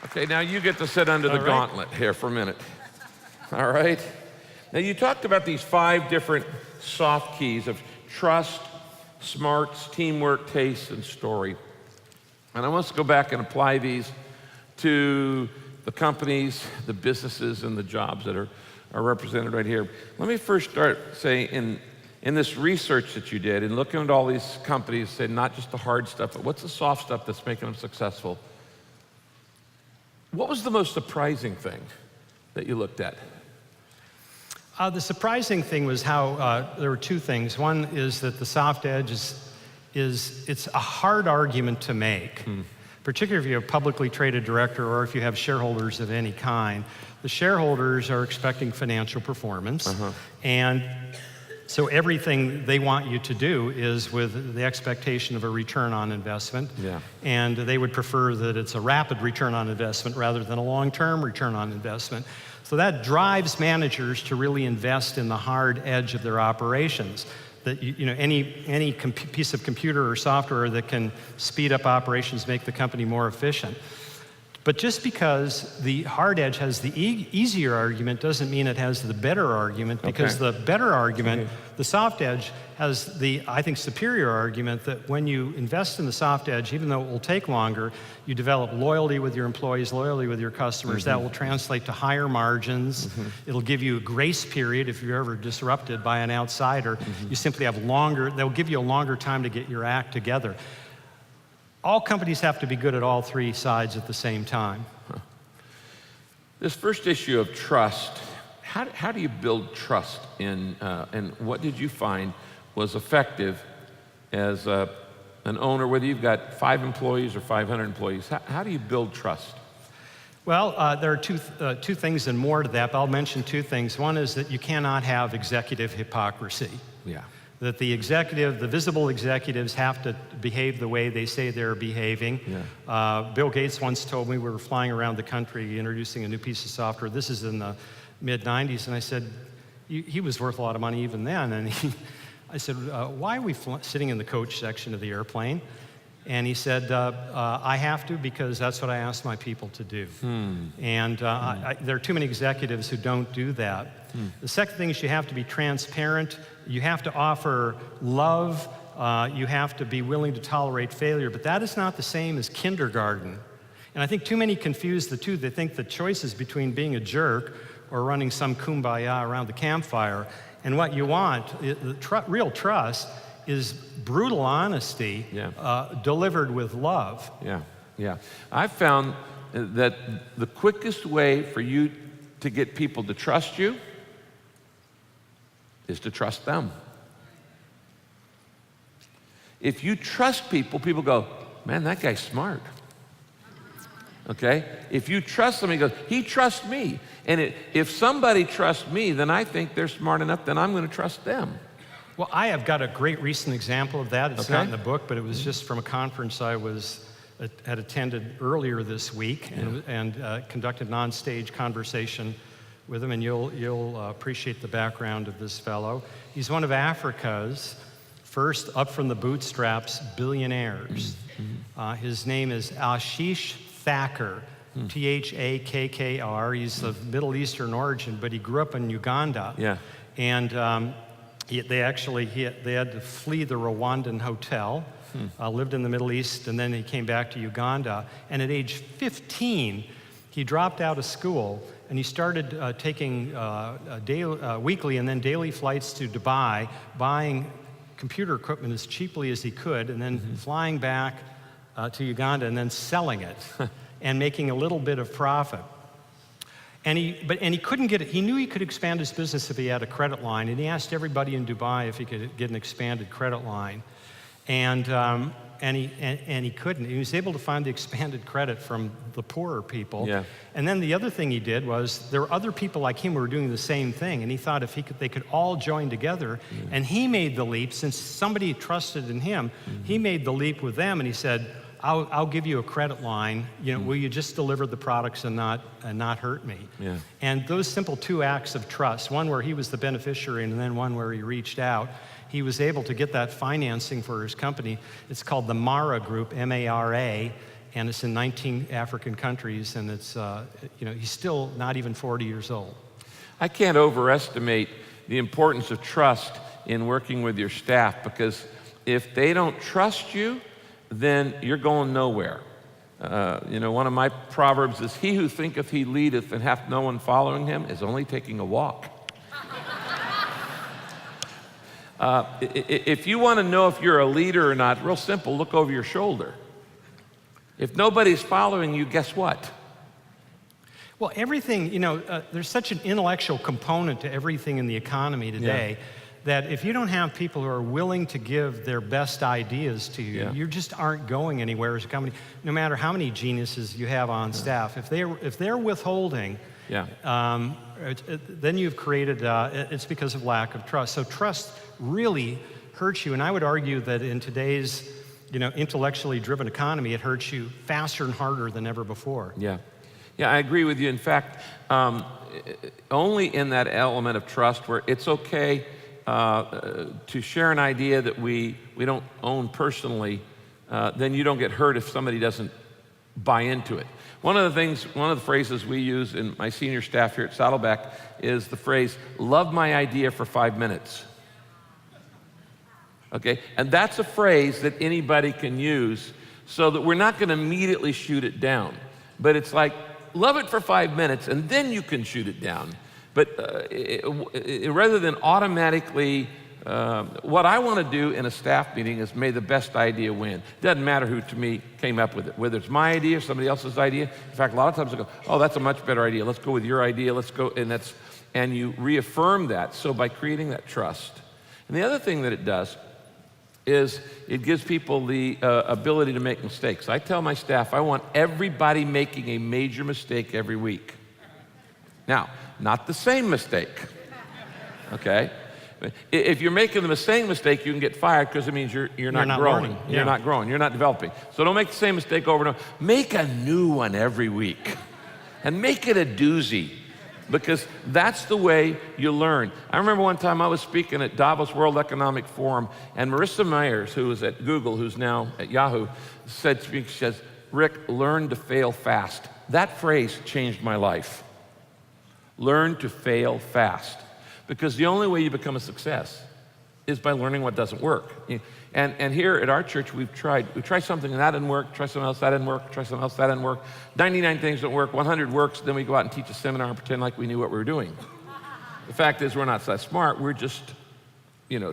Okay, now you get to sit under the gauntlet here for a minute. All right? Now you talked about these 5 different soft keys of trust, smarts, teamwork, taste, and story. And I want us to go back and apply these to the companies, the businesses, and the jobs that are represented right here. Let me first start saying in this research that you did and looking at all these companies, say not just the hard stuff, but what's the soft stuff that's making them successful? What was the most surprising thing that you looked at? The surprising thing was how there were 2 things. One is that the soft edge it's a hard argument to make, particularly if you have a publicly traded director or if you have shareholders of any kind. The shareholders are expecting financial performance, and so everything they want you to do is with the expectation of a return on investment, and they would prefer that it's a rapid return on investment rather than a long-term return on investment. So that drives managers to really invest in the hard edge of their operations. That any piece of computer or software that can speed up operations, make the company more efficient. But just because the hard edge has the easier argument doesn't mean it has the better argument, because the better argument, the soft edge, has the, I think, superior argument that when you invest in the soft edge, even though it will take longer, you develop loyalty with your employees, loyalty with your customers. That will translate to higher margins. It'll give you a grace period if you're ever disrupted by an outsider. You simply have they'll give you a longer time to get your act together. All companies have to be good at all 3 sides at the same time. This first issue of trust, how do you build trust in, and what did you find was effective as an owner, whether you've got 5 employees or 500 employees? How do you build trust? Well, there are two things and more to that, but I'll mention 2 things. One is that you cannot have executive hypocrisy. That the visible executives have to behave the way they say they're behaving. Bill Gates once told me, we were flying around the country introducing a new piece of software. This is in the mid-90s, and I said, he was worth a lot of money even then, and I said, why are we sitting in the coach section of the airplane? And he said, I have to because that's what I asked my people to do. And there are too many executives who don't do that. The second thing is you have to be transparent. You have to offer love. You have to be willing to tolerate failure. But that is not the same as kindergarten. And I think too many confuse the 2. They think the choice is between being a jerk or running some kumbaya around the campfire. And what you want, real trust, is brutal honesty delivered with love. I've found that the quickest way for you to get people to trust you is to trust them. If you trust people, people go, man, that guy's smart. Okay? If you trust them, he trusts me. And if somebody trusts me, then I think they're smart enough, then I'm going to trust them. Well, I have got a great recent example of that. It's not in the book, but it was just from a conference I had attended earlier this week and conducted an on-stage conversation with him, and you'll appreciate the background of this fellow. He's one of Africa's first up from the bootstraps billionaires. His name is Ashish Thakkar, Thakkr. He's of Middle Eastern origin, but he grew up in Uganda. And they had to flee the Rwandan hotel, lived in the Middle East, and then he came back to Uganda. And at age 15, he dropped out of school, and he started taking weekly and then daily flights to Dubai, buying computer equipment as cheaply as he could, and then flying back to Uganda and then selling it and making a little bit of profit. And he couldn't get it. He knew he could expand his business if he had a credit line, and he asked everybody in Dubai if he could get an expanded credit line, and he couldn't. He was able to find the expanded credit from the poorer people. And then the other thing he did was there were other people like him who were doing the same thing, and he thought if they could all join together. And he made the leap, since somebody trusted in him. He made the leap with them, and he said, I'll give you a credit line. Will you just deliver the products and not hurt me? And those simple 2 acts of trust, one where he was the beneficiary and then one where he reached out, he was able to get that financing for his company. It's called the Mara Group, M-A-R-A, and it's in 19 African countries, and it's, he's still not even 40 years old. I can't overestimate the importance of trust in working with your staff, because if they don't trust you, then you're going nowhere. One of my proverbs is, he who thinketh he leadeth and hath no one following him is only taking a walk. If you want to know if you're a leader or not, real simple, look over your shoulder. If nobody's following you, guess what? Well, everything, there's such an intellectual component to everything in the economy today that if you don't have people who are willing to give their best ideas to you, you just aren't going anywhere as a company, no matter how many geniuses you have on staff. If they're withholding, then you've created, it's because of lack of trust. So trust really hurts you, and I would argue that in today's intellectually driven economy, it hurts you faster and harder than ever before. Yeah, I agree with you. In fact, only in that element of trust where it's okay to share an idea that we don't own personally, then you don't get hurt if somebody doesn't buy into it. One of the phrases we use in my senior staff here at Saddleback is the phrase, love my idea for 5 minutes. Okay, and that's a phrase that anybody can use so that we're not going to immediately shoot it down. But it's like, love it for 5 minutes and then you can shoot it down. But rather than automatically, what I want to do in a staff meeting is may the best idea win. Doesn't matter who to me came up with it, whether it's my idea or somebody else's idea. In fact, a lot of times I go, oh, that's a much better idea. Let's go with your idea. Let's go, and you reaffirm that. So by creating that trust. And the other thing that it does is it gives people the ability to make mistakes. I tell my staff, I want everybody making a major mistake every week. Now, not the same mistake, okay? If you're making the same mistake, you can get fired because it means you're not growing. Learning. You're not growing, you're not developing. So don't make the same mistake over and over. Make a new one every week and make it a doozy, because that's the way you learn. I remember one time I was speaking at Davos World Economic Forum, and Marissa Myers, who was at Google, who's now at Yahoo, said to me, she says, Rick, learn to fail fast. That phrase changed my life. Learn to fail fast. Because the only way you become a success is by learning what doesn't work. And here at our church, we tried something and that didn't work, try something else, that didn't work, try something else, that didn't work. 99 things don't work, 100 works, then we go out and teach a seminar and pretend like we knew what we were doing. The fact is, we're not that smart, we're just,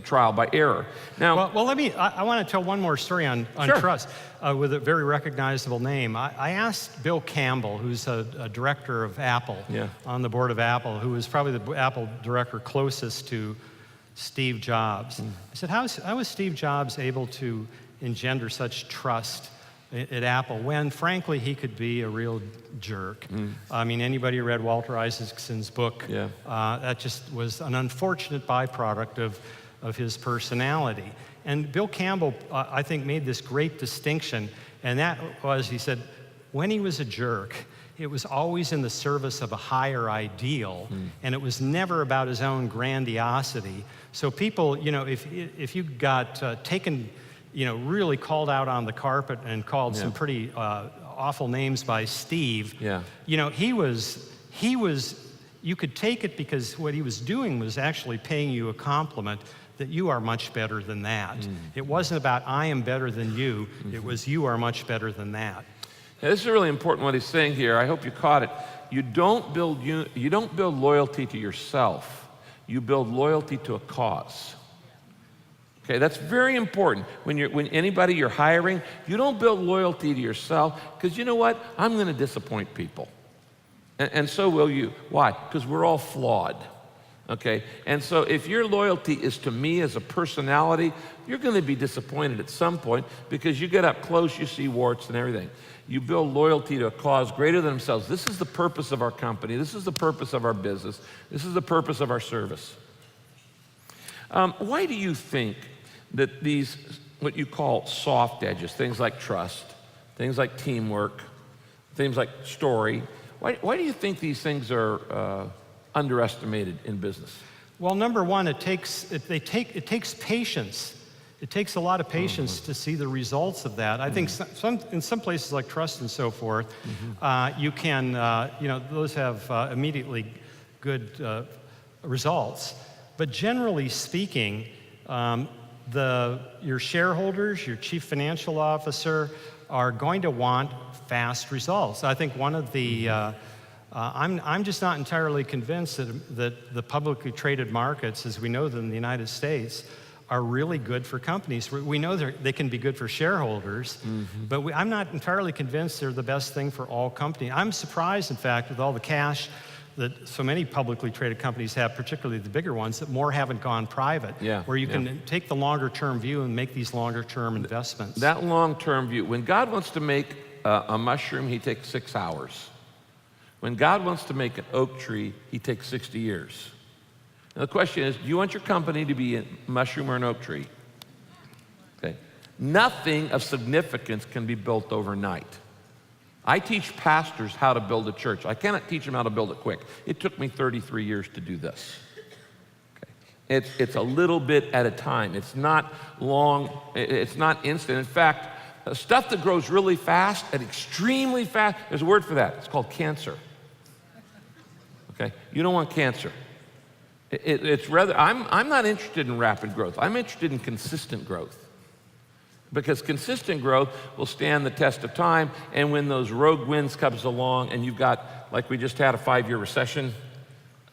trial by error. Now, well, I want to tell one more story on Sure. trust with a very recognizable name. I asked Bill Campbell, who's a director of Apple, on the board of Apple, who was probably the Apple director closest to Steve Jobs. I said, how was Steve Jobs able to engender such trust at Apple when, frankly, he could be a real jerk? I mean, anybody who read Walter Isaacson's book, that just was an unfortunate byproduct of his personality. And Bill Campbell, I think, made this great distinction, and that was, he said, when he was a jerk, it was always in the service of a higher ideal, and it was never about his own grandiosity. So people, if you got taken, really called out on the carpet and called some pretty awful names by Steve, he was, you could take it because what he was doing was actually paying you a compliment that you are much better than that. It wasn't about I am better than you, it was you are much better than that. Now, this is really important what he's saying here. I hope you caught it. You don't build loyalty to yourself. You build loyalty to a cause. Okay, that's very important. When anybody you're hiring, you don't build loyalty to yourself, because you know what? I'm going to disappoint people. And so will you. Why? Because we're all flawed. Okay, and so if your loyalty is to me as a personality, you're going to be disappointed at some point, because you get up close, you see warts and everything. You build loyalty to a cause greater than themselves. This is the purpose of our company. This is the purpose of our business. This is the purpose of our service. Why do you think that these, what you call soft edges, things like trust, things like teamwork, things like story, why do you think these things are underestimated in business? Well, number one, it takes patience It takes a lot of patience to see the results of that. I think in some places like trust and so forth, you can, those have immediately good results. But generally speaking, your shareholders, your chief financial officer are going to want fast results. I think one of the, I'm just not entirely convinced that the publicly traded markets, as we know them in the United States, are really good for companies. We know they can be good for shareholders, but I'm not entirely convinced they're the best thing for all companies. I'm surprised, in fact, with all the cash that so many publicly traded companies have, particularly the bigger ones, that more haven't gone private, where you can take the longer-term view and make these longer-term investments. That long-term view, when God wants to make a mushroom, he takes 6 hours. When God wants to make an oak tree, he takes 60 years. Now the question is, do you want your company to be a mushroom or an oak tree? Okay. Nothing of significance can be built overnight. I teach pastors how to build a church. I cannot teach them how to build it quick. It took me 33 years to do this. Okay. It's a little bit at a time. It's not long, it's not instant. In fact, stuff that grows really fast and extremely fast, there's a word for that. It's called cancer. Okay? You don't want cancer. It's rather, I'm not interested in rapid growth. I'm interested in consistent growth. Because consistent growth will stand the test of time, and when those rogue winds comes along and you've got, like we just had a 5-year recession,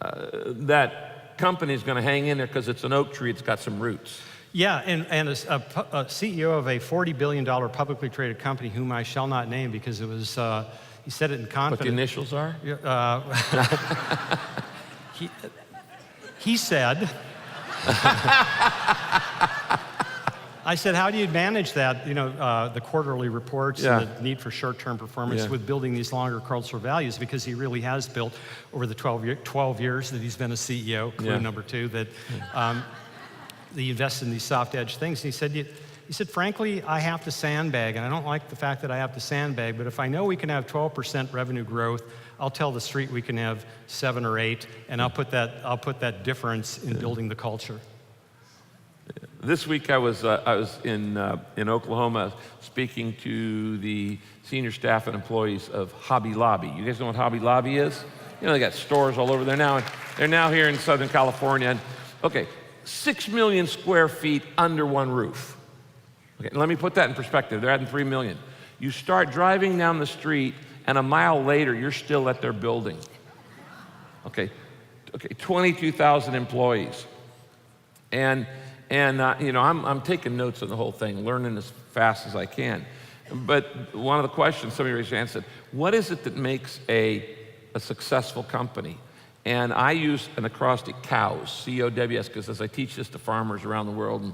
that company's gonna hang in there because it's an oak tree, it's got some roots. Yeah, and a CEO of a $40 billion publicly traded company, whom I shall not name because it was, he said it in confidence. What the initials are? He said, I said, how do you manage that, the quarterly reports and the need for short-term performance with building these longer cultural values? Because he really has built over the 12 years that he's been a CEO, clue number 2, that he invested in these soft edge things. And he said, frankly, I have to sandbag, and I don't like the fact that I have to sandbag, but if I know we can have 12% revenue growth, I'll tell the street we can have 7 or 8, and I'll put that difference in building the culture. This week I was in Oklahoma speaking to the senior staff and employees of Hobby Lobby. You guys know what Hobby Lobby is? They got stores all over there now, and they're now here in Southern California. And, okay, 6 million square feet under one roof. Okay, let me put that in perspective. They're adding 3 million. You start driving down the street, and a mile later, you're still at their building. Okay, 22,000 employees. And I'm taking notes on the whole thing, learning as fast as I can. But one of the questions somebody raised their hand and said, what is it that makes a successful company? And I use an acrostic, COWS, C-O-W-S, because as I teach this to farmers around the world, and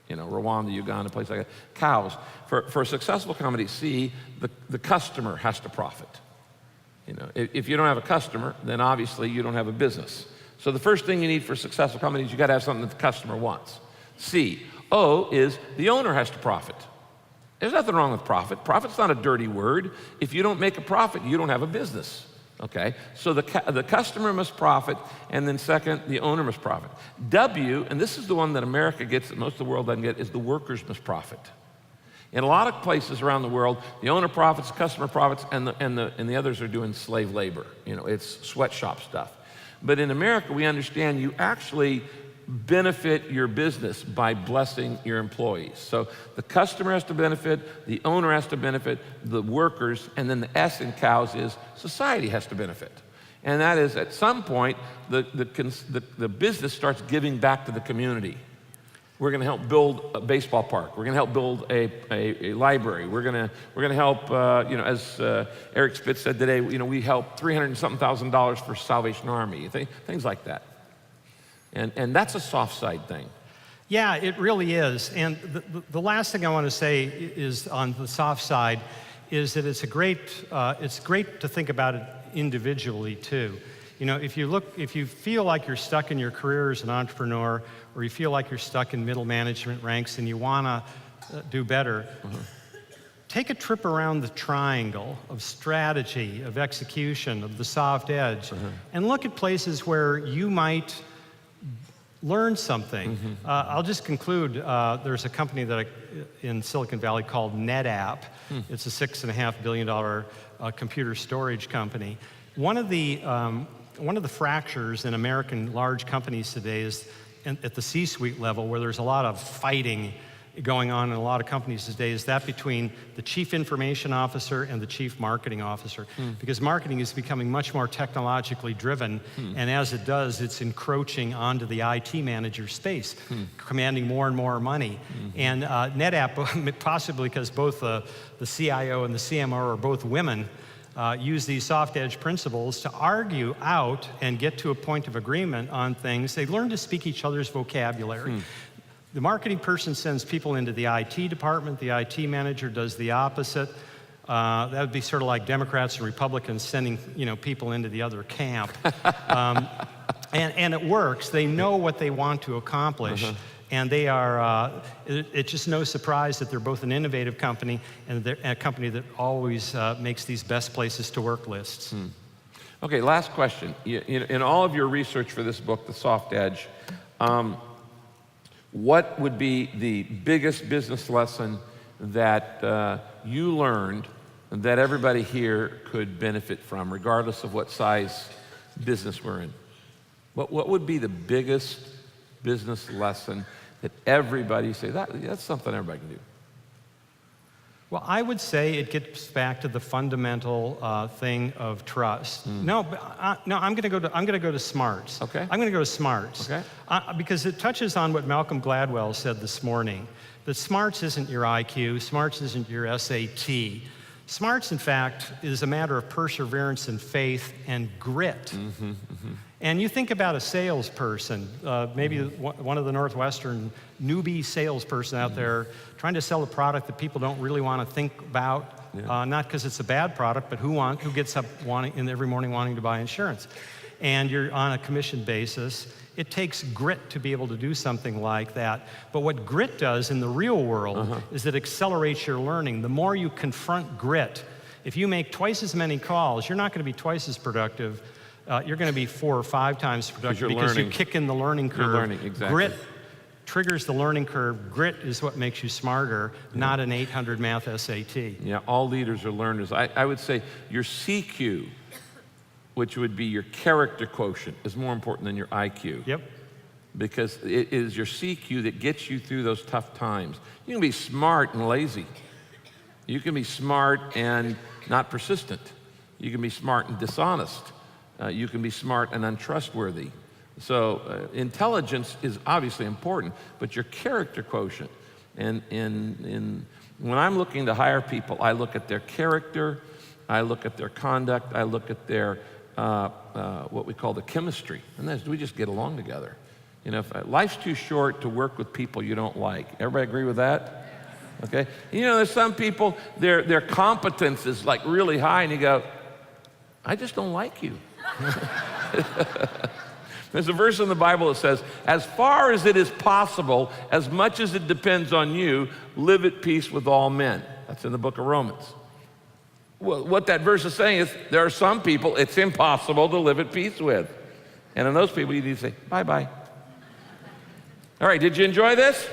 Rwanda, Uganda, places like that, COWS. For a successful company, C, the customer has to profit. If you don't have a customer, then obviously you don't have a business. So the first thing you need for a successful company is you got to have something that the customer wants. C, O is the owner has to profit. There's nothing wrong with profit. Profit's not a dirty word. If you don't make a profit, you don't have a business. Okay, so the customer must profit, and then second, the owner must profit. W, and this is the one that America gets that most of the world doesn't get, is the workers must profit. In a lot of places around the world, the owner profits, the customer profits, and the others are doing slave labor. It's sweatshop stuff. But in America, we understand you actually benefit your business by blessing your employees. So the customer has to benefit, the owner has to benefit, the workers, and then the S in COWS is society has to benefit. And that is, at some point, the business starts giving back to the community. We're going to help build a baseball park. We're going to help build a library. We're going to help, as Eric Spitz said today, we help $300,000 for Salvation Army, things like that. And that's a soft side thing. Yeah, it really is. And the last thing I want to say is on the soft side is that it's great to think about it individually too. If you feel like you're stuck in your career as an entrepreneur, or you feel like you're stuck in middle management ranks and you want to do better, take a trip around the triangle of strategy, of execution, of the soft edge, and look at places where you might learn something. I'll just conclude. There's a company in Silicon Valley called NetApp. It's a $6.5 billion computer storage company. One of the fractures in American large companies today is at the C-suite level, where there's a lot of fighting going on in a lot of companies today, is that between the chief information officer and the chief marketing officer. Because marketing is becoming much more technologically driven, and as it does, it's encroaching onto the IT manager space, commanding more and more money. And NetApp, possibly because both the CIO and the CMO are both women, use these soft edge principles to argue out and get to a point of agreement on things. They learn to speak each other's vocabulary. The marketing person sends people into the IT department. The IT manager does the opposite. That would be sort of like Democrats and Republicans sending, people into the other camp. And it works. They know what they want to accomplish. And they are, it's just no surprise that they're both an innovative company and they're a company that always makes these best places to work lists. Okay, last question. In all of your research for this book, The Soft Edge, what would be the biggest business lesson that you learned that everybody here could benefit from, regardless of what size business we're in? What would be the biggest business lesson that everybody say, that's something everybody can do? Well, I would say it gets back to the fundamental thing of trust. No, I'm going to go to smarts. Okay. I'm going to go to smarts. Okay. Because it touches on what Malcolm Gladwell said this morning, that smarts isn't your IQ, smarts isn't your SAT. Smarts, in fact, is a matter of perseverance and faith and grit. And you think about a salesperson, maybe one of the Northwestern newbie salesperson out there trying to sell a product that people don't really want to think about, not because it's a bad product, but who gets up every morning wanting to buy insurance. And you're on a commission basis. It takes grit to be able to do something like that. But what grit does in the real world is it accelerates your learning. The more you confront grit, if you make twice as many calls, you're not going to be twice as productive. You're going to be 4 or 5 times productive because you kick in the learning curve. You're learning, exactly. Grit triggers the learning curve. Grit is what makes you smarter, not an 800 math SAT. Yeah, all leaders are learners. I would say your CQ, which would be your character quotient, is more important than your IQ. Yep. Because it is your CQ that gets you through those tough times. You can be smart and lazy. You can be smart and not persistent. You can be smart and dishonest. You can be smart and untrustworthy. So intelligence is obviously important, but your character quotient. And when I'm looking to hire people, I look at their character, I look at their conduct, I look at their what we call the chemistry. And that's, do we just get along together? Life's too short to work with people you don't like. Everybody agree with that? Okay. There's some people, their competence is like really high, and you go, I just don't like you. There's a verse in the Bible that says, as far as it is possible, as much as it depends on you, live at peace with all men. That's in the book of Romans. Well, what that verse is saying is there are some people it's impossible to live at peace with. And in those people, you need to say, bye-bye. All right, did you enjoy this?